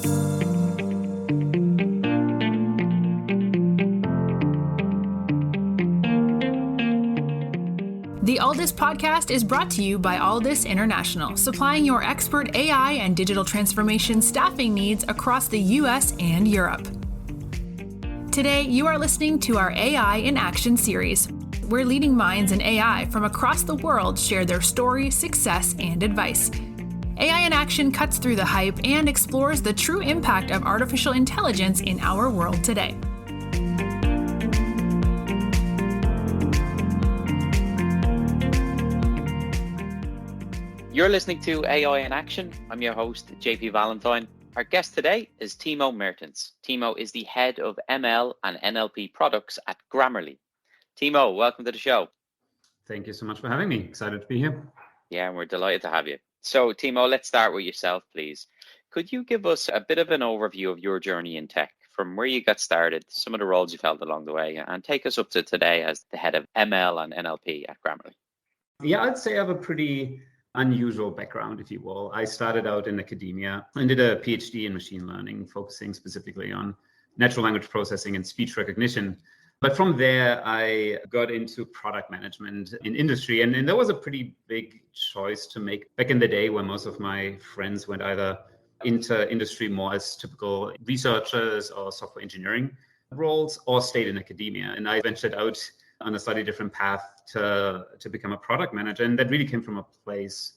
The Alldus podcast is brought to you by Alldus International, supplying your expert AI and digital transformation staffing needs across the US and Europe. Today, you are listening to our AI in Action series, where leading minds in AI from across the world share their story, success, and advice. AI in Action cuts through the hype and explores the true impact of artificial intelligence in our world today. You're listening to AI in Action. I'm your host, JP Valentine. Our guest today is Timo Mertens. Timo is the head of ML and NLP Products at Grammarly. Timo, welcome to the show. Thank you so much for having me. Excited to be here. Yeah, we're delighted to have you. So, Timo, let's start with yourself, please. Could you give us a bit of an overview of your journey in tech, from where you got started, some of the roles you've held along the way, and take us up to today as the head of ML and NLP at Grammarly? Yeah, I'd say I have a pretty unusual background, if you will. I started out in academia and did a PhD in machine learning, focusing specifically on natural language processing and speech recognition. But from there, I got into product management in industry. And that was a pretty big choice to make back in the day when most of my friends went either into industry more as typical researchers or software engineering roles, or stayed in academia. And I ventured out on a slightly different path to become a product manager. And that really came from a place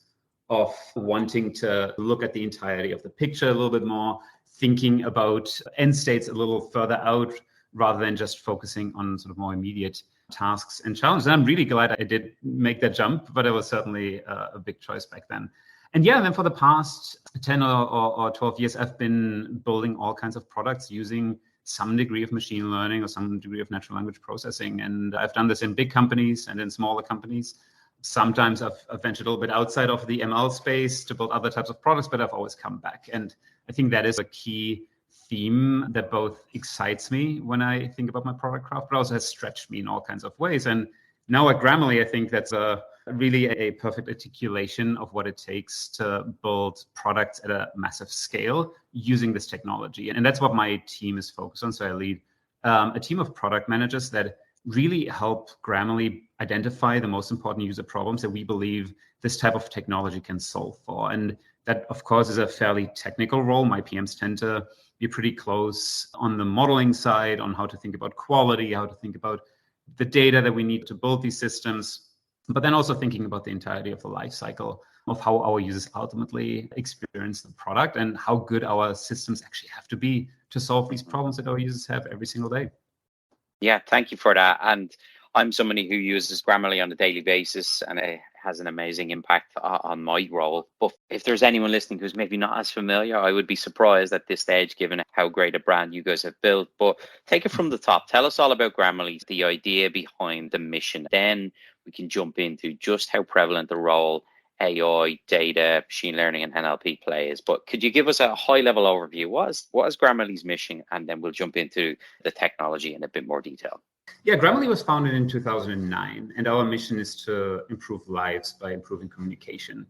of wanting to look at the entirety of the picture a little bit more, thinking about end states a little further out, rather than just focusing on sort of more immediate tasks and challenges. And I'm really glad I did make that jump, but it was certainly a big choice back then. And yeah, then for the past 10 or 12 years, I've been building all kinds of products using some degree of machine learning or some degree of natural language processing. And I've done this in big companies and in smaller companies. Sometimes I've ventured a little bit outside of the ML space to build other types of products, but I've always come back. And I think that is a key theme that both excites me when I think about my product craft, but also has stretched me in all kinds of ways. And now at Grammarly, I think that's really a perfect articulation of what it takes to build products at a massive scale using this technology. And that's what my team is focused on. So I lead a team of product managers that really help Grammarly identify the most important user problems that we believe this type of technology can solve for. And that, of course, is a fairly technical role. My PMs tend to be pretty close on the modeling side, on how to think about quality, how to think about the data that we need to build these systems, but then also thinking about the entirety of the life cycle of how our users ultimately experience the product and how good our systems actually have to be to solve these problems that our users have every single day. Yeah, thank you for that. And I'm somebody who uses Grammarly on a daily basis, and it has an amazing impact on my role. But if there's anyone listening who's maybe not as familiar, I would be surprised at this stage, given how great a brand you guys have built. But take it from the top. Tell us all about Grammarly, the idea behind the mission. Then we can jump into just how prevalent the role AI, data, machine learning, and NLP plays. But could you give us a high-level overview? What is Grammarly's mission? And then we'll jump into the technology in a bit more detail. Yeah, Grammarly was founded in 2009, and our mission is to improve lives by improving communication.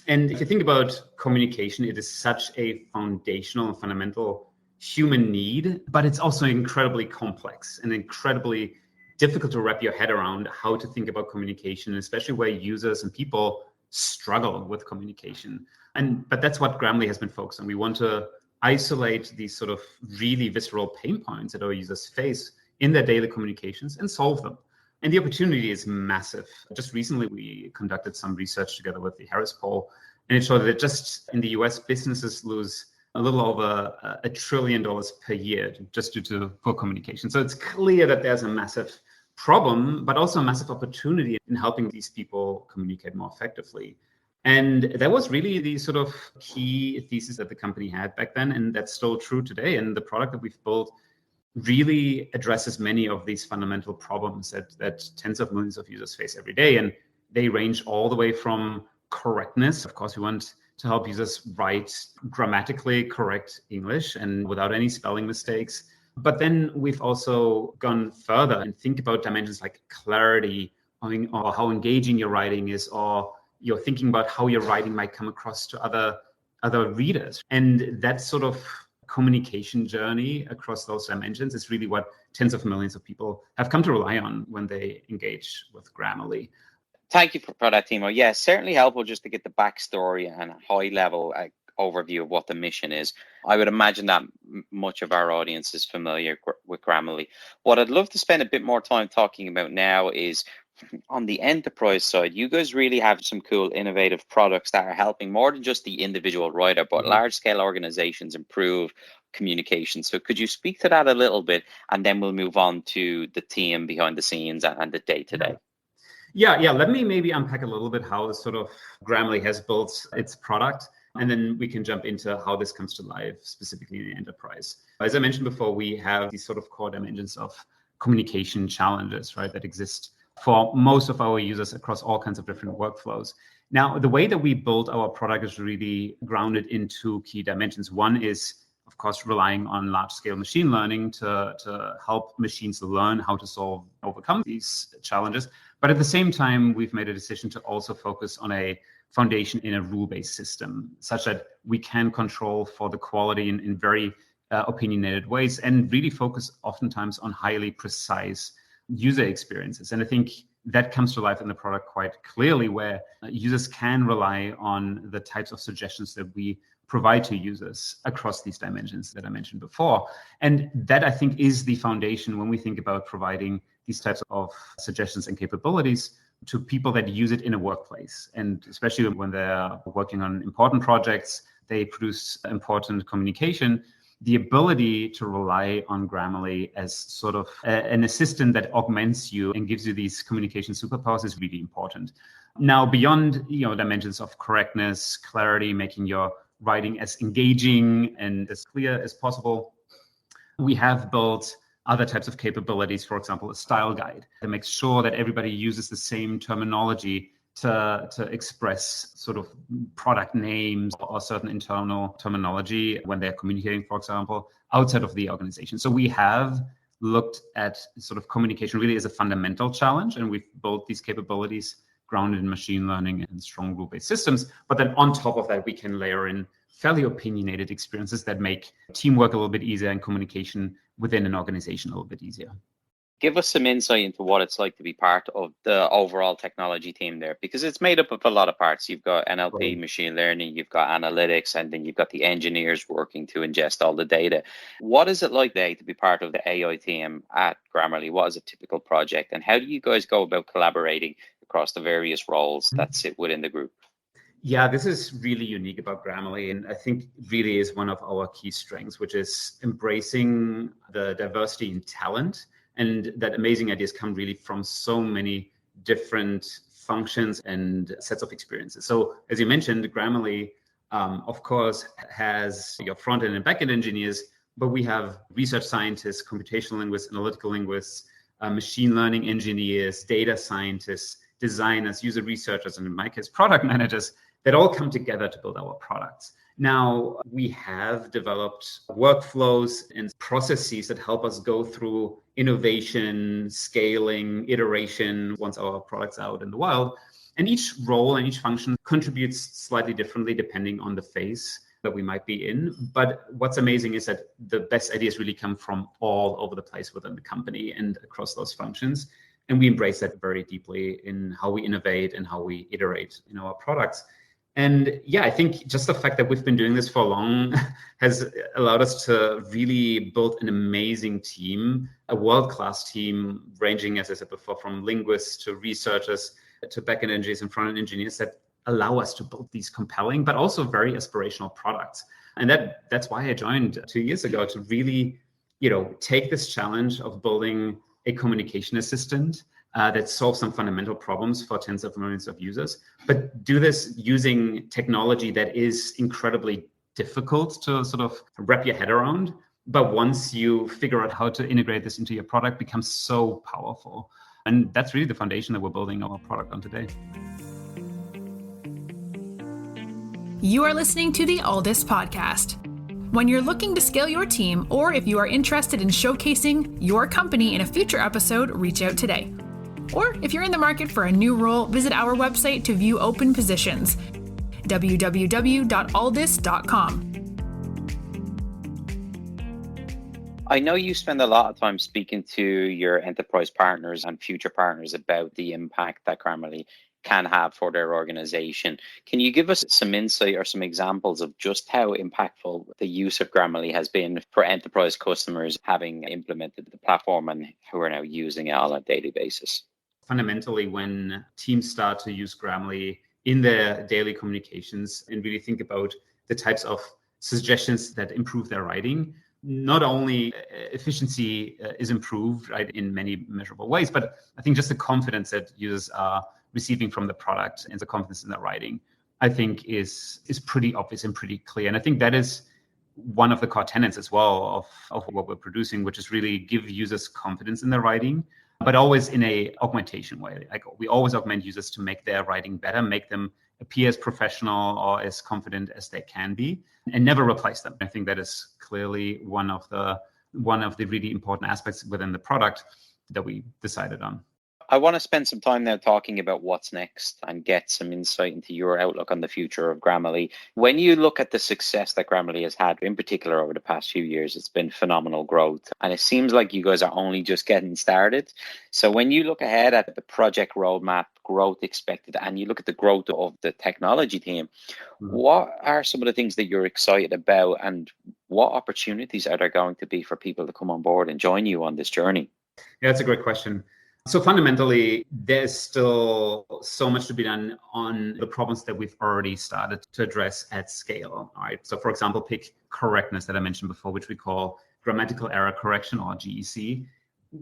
And if you think about communication, it is such a foundational and fundamental human need, but it's also incredibly complex and incredibly difficult to wrap your head around how to think about communication, especially where users and people struggle with communication. But that's what Grammarly has been focused on. We want to isolate these sort of really visceral pain points that our users face in their daily communications and solve them. And the opportunity is massive. Just recently, we conducted some research together with the Harris poll, and it showed that just in the US, businesses lose a little over $1 trillion per year just due to poor communication. So it's clear that there's a massive problem, but also a massive opportunity in helping these people communicate more effectively. And that was really the sort of key thesis that the company had back then, and that's still true today. And the product that we've built really addresses many of these fundamental problems that tens of millions of users face every day. And they range all the way from correctness. Of course, we want to help users write grammatically correct English and without any spelling mistakes. But then we've also gone further and think about dimensions like clarity, or how engaging your writing is, or you're thinking about how your writing might come across to other readers. And that sort of communication journey across those dimensions is really what tens of millions of people have come to rely on when they engage with Grammarly. Thank you for that, Timo. Yeah, certainly helpful just to get the backstory and a high level overview of what the mission is. I would imagine that much of our audience is familiar with Grammarly. What I'd love to spend a bit more time talking about now is on the enterprise side. You guys really have some cool, innovative products that are helping more than just the individual writer, but large scale organizations improve communication. So could you speak to that a little bit, and then we'll move on to the team behind the scenes and the day to day. Yeah. Let me maybe unpack a little bit how sort of Grammarly has built its product, and then we can jump into how this comes to life specifically in the enterprise. As I mentioned before, we have these sort of core dimensions of communication challenges, right, that exist for most of our users across all kinds of different workflows. Now, the way that we build our product is really grounded in two key dimensions. One is, of course, relying on large-scale machine learning to help machines learn how to overcome these challenges. But at the same time, we've made a decision to also focus on a foundation in a rule-based system, such that we can control for the quality in very opinionated ways, and really focus oftentimes on highly precise user experiences. And I think that comes to life in the product quite clearly, where users can rely on the types of suggestions that we provide to users across these dimensions that I mentioned before. And that, I think, is the foundation when we think about providing these types of suggestions and capabilities to people that use it in a workplace. And especially when they're working on important projects, they produce important communication. The ability to rely on Grammarly as sort of an assistant that augments you and gives you these communication superpowers is really important. Now, beyond dimensions of correctness, clarity, making your writing as engaging and as clear as possible, we have built other types of capabilities, for example, a style guide that makes sure that everybody uses the same terminology to express sort of product names or certain internal terminology when they're communicating, for example, outside of the organization. So we have looked at sort of communication really as a fundamental challenge, and we've built these capabilities grounded in machine learning and strong rule-based systems. But then on top of that, we can layer in fairly opinionated experiences that make teamwork a little bit easier and communication within an organization a little bit easier. Give us some insight into what it's like to be part of the overall technology team there, because it's made up of a lot of parts. You've got NLP, machine learning, you've got analytics, and then you've got the engineers working to ingest all the data. What is it like today to be part of the AI team at Grammarly? What is a typical project, and how do you guys go about collaborating across the various roles that sit within the group? Yeah, this is really unique about Grammarly, and I think really is one of our key strengths, which is embracing the diversity in talent, and that amazing ideas come really from so many different functions and sets of experiences. So as you mentioned, Grammarly, of course, has your front-end and back-end engineers, but we have research scientists, computational linguists, analytical linguists, machine learning engineers, data scientists, designers, user researchers, and in my case, product managers that all come together to build our products. Now, we have developed workflows and processes that help us go through innovation, scaling, iteration once our product's out in the wild. And each role and each function contributes slightly differently depending on the phase that we might be in. But what's amazing is that the best ideas really come from all over the place within the company and across those functions. And we embrace that very deeply in how we innovate and how we iterate in our products. And yeah, I think just the fact that we've been doing this for long has allowed us to really build an amazing team, a world-class team ranging, as I said before, from linguists to researchers to back-end engineers and front-end engineers that allow us to build these compelling, but also very aspirational products. And that's why I joined 2 years ago, to really, take this challenge of building a communication assistant that solves some fundamental problems for tens of millions of users, but do this using technology that is incredibly difficult to sort of wrap your head around. But once you figure out how to integrate this into your product, becomes so powerful. And that's really the foundation that we're building our product on today. You are listening to the Alldus podcast. When you're looking to scale your team, or if you are interested in showcasing your company in a future episode, reach out today. Or if you're in the market for a new role, visit our website to view open positions, www.alldus.com. I know you spend a lot of time speaking to your enterprise partners and future partners about the impact that Grammarly can have for their organization. Can you give us some insight or some examples of just how impactful the use of Grammarly has been for enterprise customers having implemented the platform and who are now using it on a daily basis? Fundamentally, when teams start to use Grammarly in their daily communications and really think about the types of suggestions that improve their writing, not only efficiency is improved, right, in many measurable ways, but I think just the confidence that users are receiving from the product and the confidence in their writing, I think is pretty obvious and pretty clear. And I think that is one of the core tenets as well of what we're producing, which is really give users confidence in their writing, but always in a augmentation way. Like we always augment users to make their writing better, make them appear as professional or as confident as they can be, and never replace them. I think that is clearly one of the really important aspects within the product that we decided on. I want to spend some time now talking about what's next and get some insight into your outlook on the future of Grammarly. When you look at the success that Grammarly has had, in particular over the past few years, it's been phenomenal growth. And it seems like you guys are only just getting started. So when you look ahead at the project roadmap, growth expected, and you look at the growth of the technology team, what are some of the things that you're excited about and what opportunities are there going to be for people to come on board and join you on this journey? Yeah, that's a great question. So fundamentally, there's still so much to be done on the problems that we've already started to address at scale. All right. So for example, pick correctness that I mentioned before, which we call grammatical error correction, or GEC.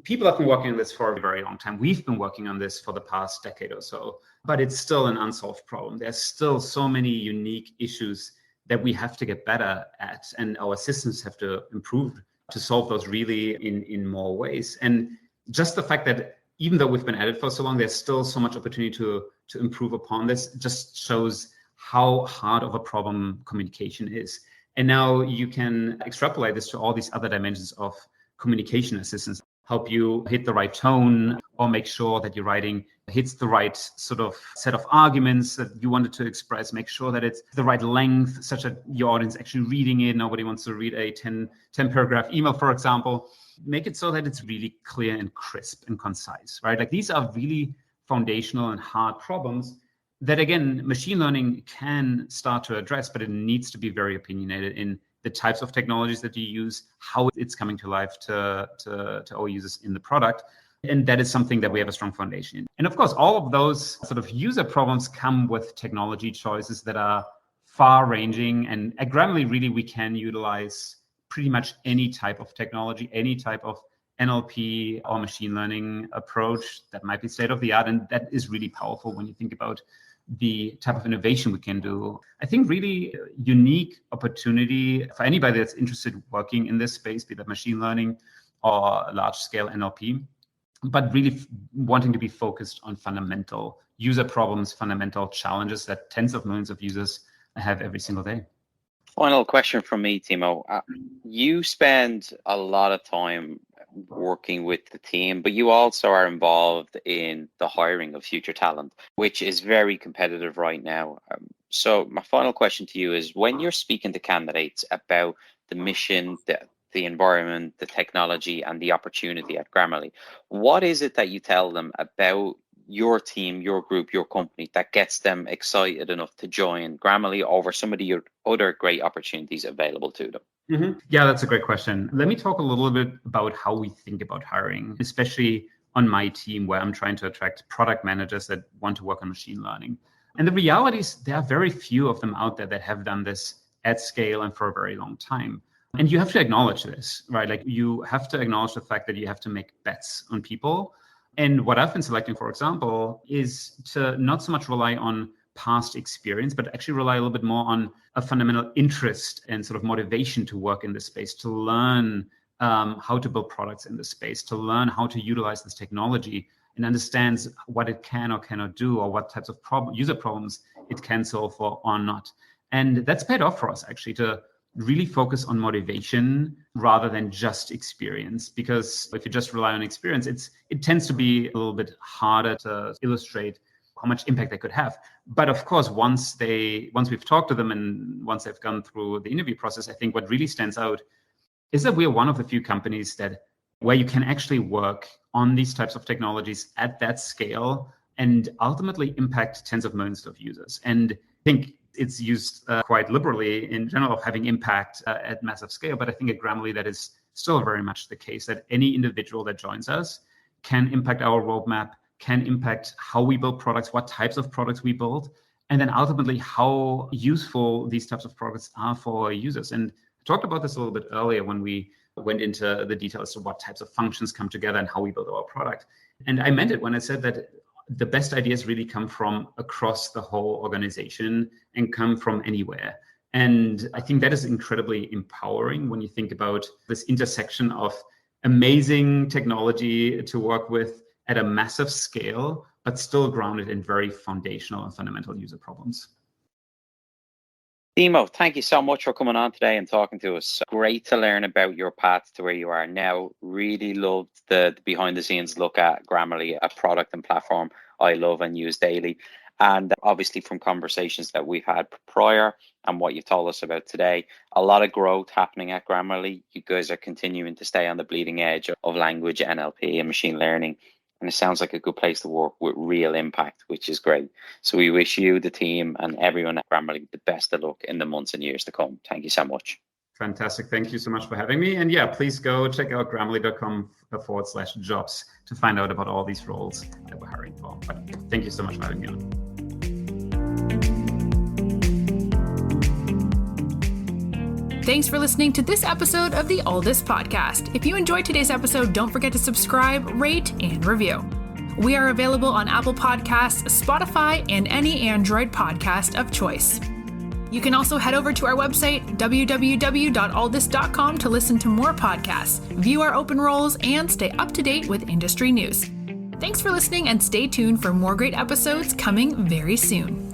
People have been working on this for a very long time. We've been working on this for the past decade or so, but it's still an unsolved problem. There's still so many unique issues that we have to get better at, and our systems have to improve to solve those really in more ways. And just the fact that even though we've been at it for so long, there's still so much opportunity to improve upon this, just shows how hard of a problem communication is. And now you can extrapolate this to all these other dimensions of communication assistance, help you hit the right tone or make sure that your writing hits the right sort of set of arguments that you wanted to express, make sure that it's the right length such that your audience actually reading it. Nobody wants to read a 10 paragraph email, for example. Make it so that it's really clear and crisp and concise, right? Like these are really foundational and hard problems that, again, machine learning can start to address, but it needs to be very opinionated in the types of technologies that you use, how it's coming to life to our users in the product. And that is something that we have a strong foundation in. And of course, all of those sort of user problems come with technology choices that are far ranging. And at Grammarly, really, we can utilize pretty much any type of technology, any type of NLP or machine learning approach that might be state of the art. And that is really powerful when you think about the type of innovation we can do. I think really unique opportunity for anybody that's interested working in this space, be that machine learning or large scale NLP, but really wanting to be focused on fundamental user problems, fundamental challenges that tens of millions of users have every single day. Final question from me, Timo. You spend a lot of time working with the team, but you also are involved in the hiring of future talent, which is very competitive right now. So my final question to you is, when you're speaking to candidates about the mission, the environment, the technology, and the opportunity at Grammarly, what is it that you tell them about your team, your group, your company that gets them excited enough to join Grammarly over some of the other great opportunities available to them? Mm-hmm. Yeah, that's a great question. Let me talk a little bit about how we think about hiring, especially on my team where I'm trying to attract product managers that want to work on machine learning. And the reality is there are very few of them out there that have done this at scale and for a very long time. And you have to acknowledge this, right? Like you have to acknowledge the fact that you have to make bets on people. And what I've been selecting, for example, is to not so much rely on past experience, but actually rely a little bit more on a fundamental interest and sort of motivation to work in this space, to learn how to build products in this space, to learn how to utilize this technology and understands what it can or cannot do or what types of user problems it can solve or not. And that's paid off for us, actually, to really focus on motivation rather than just experience, because if you just rely on experience, it tends to be a little bit harder to illustrate how much impact they could have. But of course, once we've talked to them and once they've gone through the interview process, I think what really stands out is that we're one of the few companies where you can actually work on these types of technologies at that scale and ultimately impact tens of millions of users. And I think it's used quite liberally in general of having impact at massive scale. But I think at Grammarly, that is still very much the case, that any individual that joins us can impact our roadmap, can impact how we build products, what types of products we build, and then ultimately how useful these types of products are for our users. And I talked about this a little bit earlier when we went into the details of what types of functions come together and how we build our product. And I meant it when I said that the best ideas really come from across the whole organization and come from anywhere. And I think that is incredibly empowering when you think about this intersection of amazing technology to work with at a massive scale, but still grounded in very foundational and fundamental user problems. Timo, thank you so much for coming on today and talking to us. Great to learn about your path to where you are now. Really loved the behind the scenes look at Grammarly, a product and platform I love and use daily. And obviously from conversations that we've had prior and what you've told us about today, a lot of growth happening at Grammarly. You guys are continuing to stay on the bleeding edge of language, NLP and machine learning. And it sounds like a good place to work with real impact, which is great. So we wish you, the team, and everyone at Grammarly the best of luck in the months and years to come. Thank you so much. Fantastic. Thank you so much for having me. And yeah, please go check out grammarly.com/jobs to find out about all these roles that we're hiring for. But thank you so much for having me on. Thanks for listening to this episode of the Alldus podcast. If you enjoyed today's episode, don't forget to subscribe, rate, and review. We are available on Apple Podcasts, Spotify, and any Android podcast of choice. You can also head over to our website, www.alldus.com, to listen to more podcasts, view our open roles, and stay up to date with industry news. Thanks for listening, and stay tuned for more great episodes coming very soon.